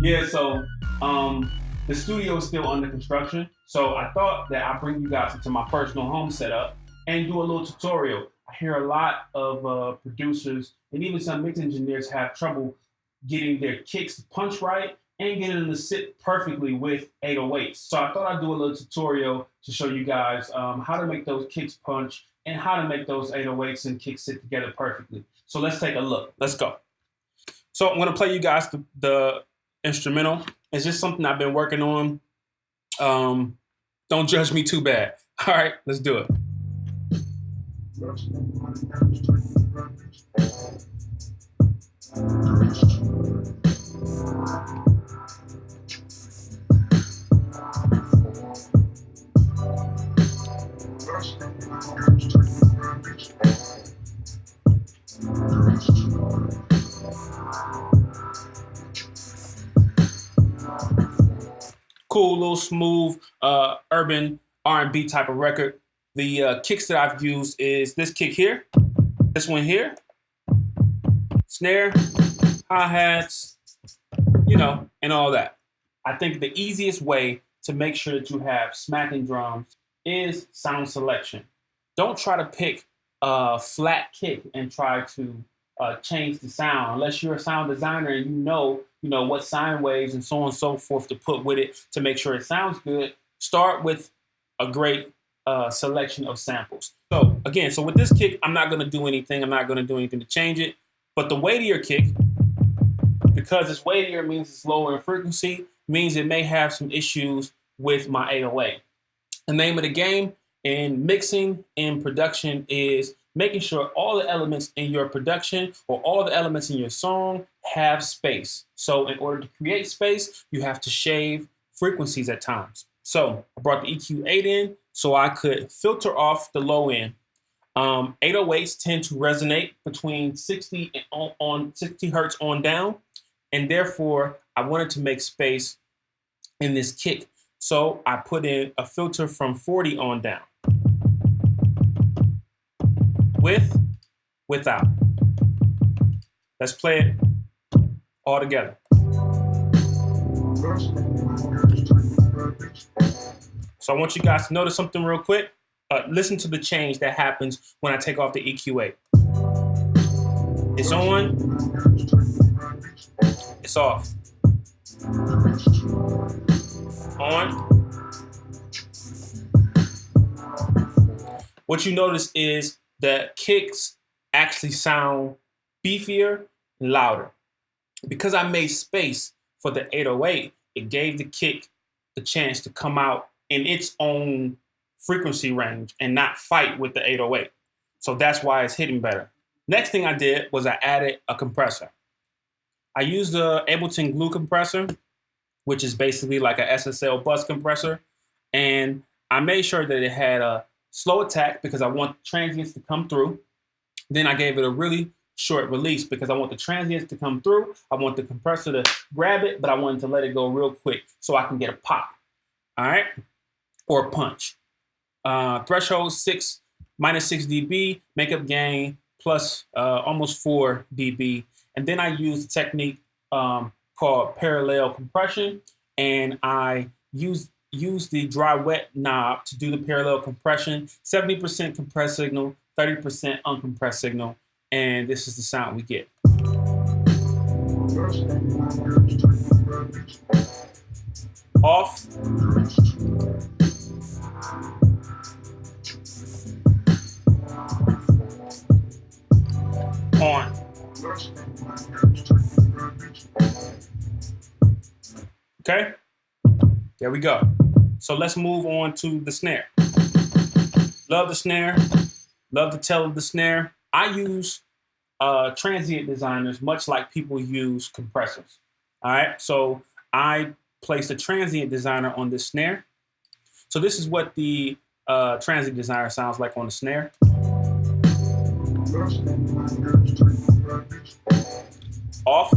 Yeah, so the studio is still under construction. So I thought that I'd bring you guys into my personal home setup and do a little tutorial. I hear a lot of producers and even some mix engineers have trouble getting their kicks to punch right and getting them to sit perfectly with 808s. So I thought I'd do a little tutorial to show you guys how to make those kicks punch and how to make those 808s and kicks sit together perfectly. So let's take a look. Let's go. So I'm gonna play you guys the instrumental. It's just something I've been working on. Don't judge me too bad. All right, let's do it. Cool, little smooth, urban R&B type of record. The kicks that I've used is this kick here, this one here, snare, hi-hats, and all that. I think the easiest way to make sure that you have smacking drums is sound selection. Don't try to pick a flat kick and try to change the sound unless you're a sound designer and you know what sine waves and so on and so forth to put with it to make sure it sounds good. Start with a great selection of samples. So again, with this kick, I'm not going to do anything. I'm not going to do anything to change it. But the weightier kick, because it's weightier, means it's lower in frequency, means it may have some issues with my 808. The name of the game in mixing and production is making sure all the elements in your production or all the elements in your song have space. So in order to create space, you have to shave frequencies at times. So I brought the EQ8 in so I could filter off the low end. 808s tend to resonate between 60 on 60 hertz on down, and therefore I wanted to make space in this kick. So I put in a filter from 40 on down. With, without. Let's play it all together. So I want you guys to notice something real quick. Listen to the change that happens when I take off the EQ8. It's on, it's off. On. What you notice is the kicks actually sound beefier and louder. Because I made space for the 808, it gave the kick the chance to come out in its own frequency range and not fight with the 808. So that's why it's hitting better. Next thing I did was I added a compressor. I used the Ableton Glue compressor, which is basically like a SSL bus compressor. And I made sure that it had a slow attack because I want transients to come through. Then I gave it a really short release because I want the transients to come through. I want the compressor to grab it, but I wanted to let it go real quick so I can get a pop, all right? Or a punch. Threshold minus 6 dB, makeup gain plus almost 4 dB. And then I used a technique called parallel compression, and I used the dry wet knob to do the parallel compression, 70% compressed signal, 30% uncompressed signal, and this is the sound we get. Off. On. Okay, there we go. So let's move on to the snare. Love the snare, love the tell of the snare. I use transient designers much like people use compressors. All right, so I placed a transient designer on this snare. So this is what the transient designer sounds like on the snare. Off.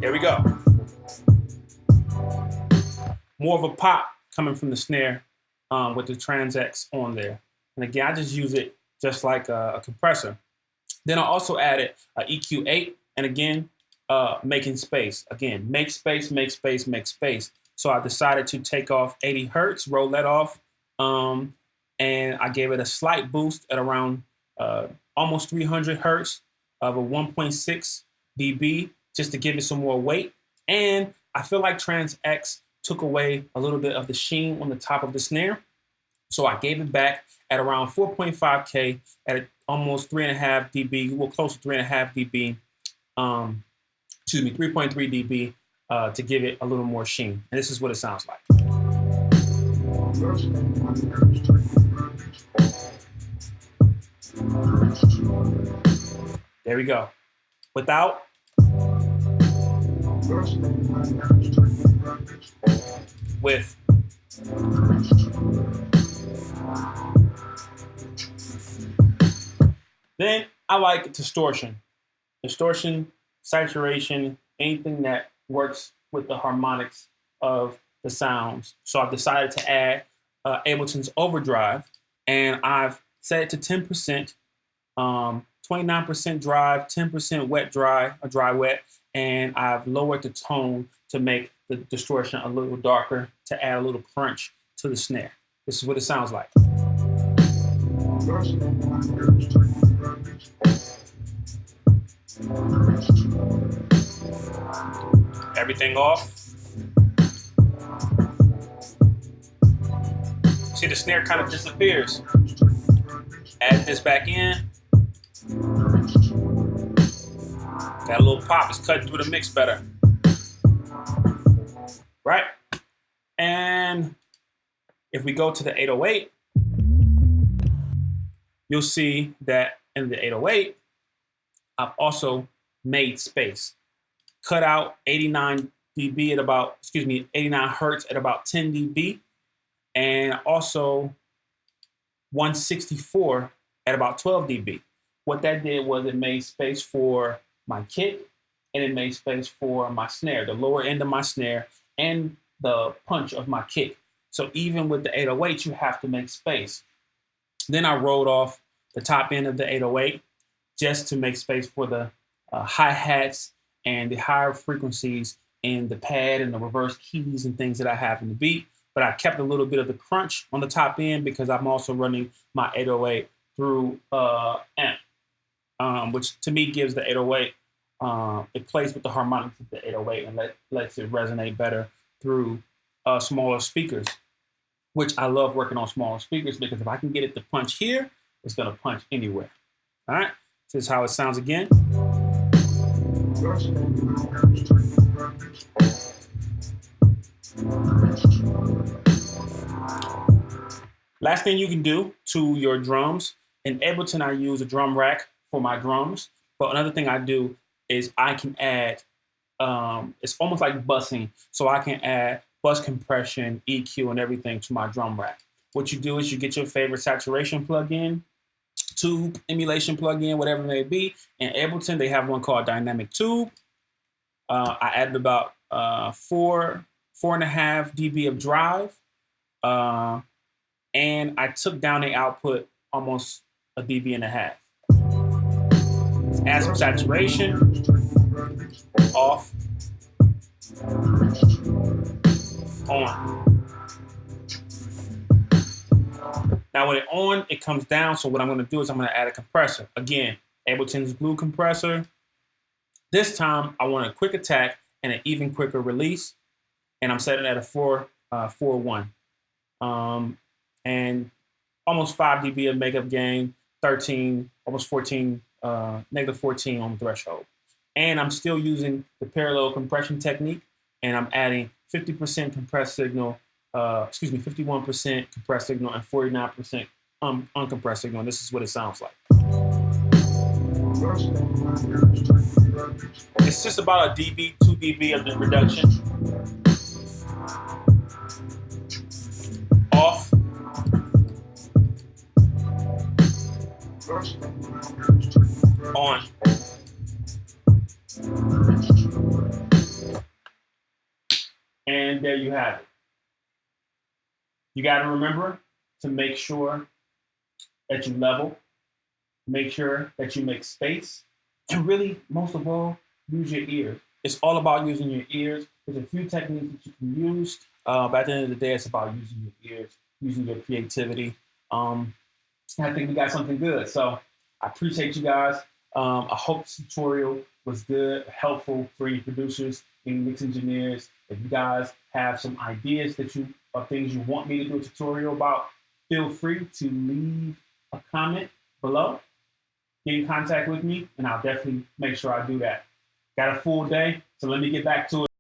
There we go. More of a pop coming from the snare with the Trans X on there. And again, I just use it just like a compressor. Then I also added a EQ8, and again, making space. Again, make space, make space, make space. So I decided to take off 80 hertz, roll that off, and I gave it a slight boost at around almost 300 hertz of a 1.6 dB, just to give it some more weight. And I feel like Trans X took away a little bit of the sheen on the top of the snare. So I gave it back at around 4.5K at almost 3.5 dB, well, close to 3.5 dB, 3.3 dB to give it a little more sheen. And this is what it sounds like. There we go. Without. With. Then I like distortion. Distortion, saturation, anything that works with the harmonics of the sounds. So I've decided to add Ableton's Overdrive, and I've set it to 10%, 29% drive, 10% wet dry, or dry wet, and I've lowered the tone to make the distortion a little darker to add a little crunch to the snare. This is what it sounds like. Everything off. See, the snare kind of disappears. Add this back in. Got a little pop. It's cutting through the mix better. Right? And if we go to the 808, you'll see that in the 808, I've also made space. Cut out 89 dB at about, 89 hertz at about 10 dB, and also 164 at about 12 dB. What that did was it made space for my kick, and it made space for my snare, the lower end of my snare, and the punch of my kick. So even with the 808, you have to make space. Then I rolled off the top end of the 808 just to make space for the hi-hats and the higher frequencies in the pad and the reverse keys and things that I have in the beat. But I kept a little bit of the crunch on the top end because I'm also running my 808 through amp, which to me gives the 808, it plays with the harmonics of the 808 and lets it resonate better through smaller speakers, which I love working on smaller speakers because if I can get it to punch here, it's gonna punch anywhere. All right, this is how it sounds again. Last thing you can do to your drums, in Ableton I use a drum rack for my drums, but another thing I do is I can add, it's almost like bussing, so I can add bus compression, EQ, and everything to my drum rack. What you do is you get your favorite saturation plugin, tube, emulation plugin, whatever it may be. In Ableton, they have one called Dynamic Tube. I added about 4.5 dB of drive, and I took down the output almost a dB and a half. Let's add some saturation, off, on. Now when it's on, it comes down. So what I'm gonna do is I'm gonna add a compressor. Again, Ableton's glue compressor. This time I want a quick attack and an even quicker release. And I'm setting at a 4.1. And almost 5 dB of makeup gain, 13, almost 14, negative 14 on the threshold. And I'm still using the parallel compression technique, and I'm adding 50% compressed signal, 51% compressed signal and 49% uncompressed signal. And this is what it sounds like. It's just about a dB, 2 dB of the reduction. Off. On. And there you have it. You got to remember to make sure that you level Make sure that you make space. And really, most of all, use your ears. It's all about using your ears. There's a few techniques that you can use, but at the end of the day, it's about using your ears, using your creativity. I think we got something good. So I appreciate you guys. I hope this tutorial was good, helpful for any producers, any mix engineers. If you guys have some ideas that you or things you want me to do a tutorial about, feel free to leave a comment below. Get in contact with me, and I'll definitely make sure I do that. Got a full day, so let me get back to it.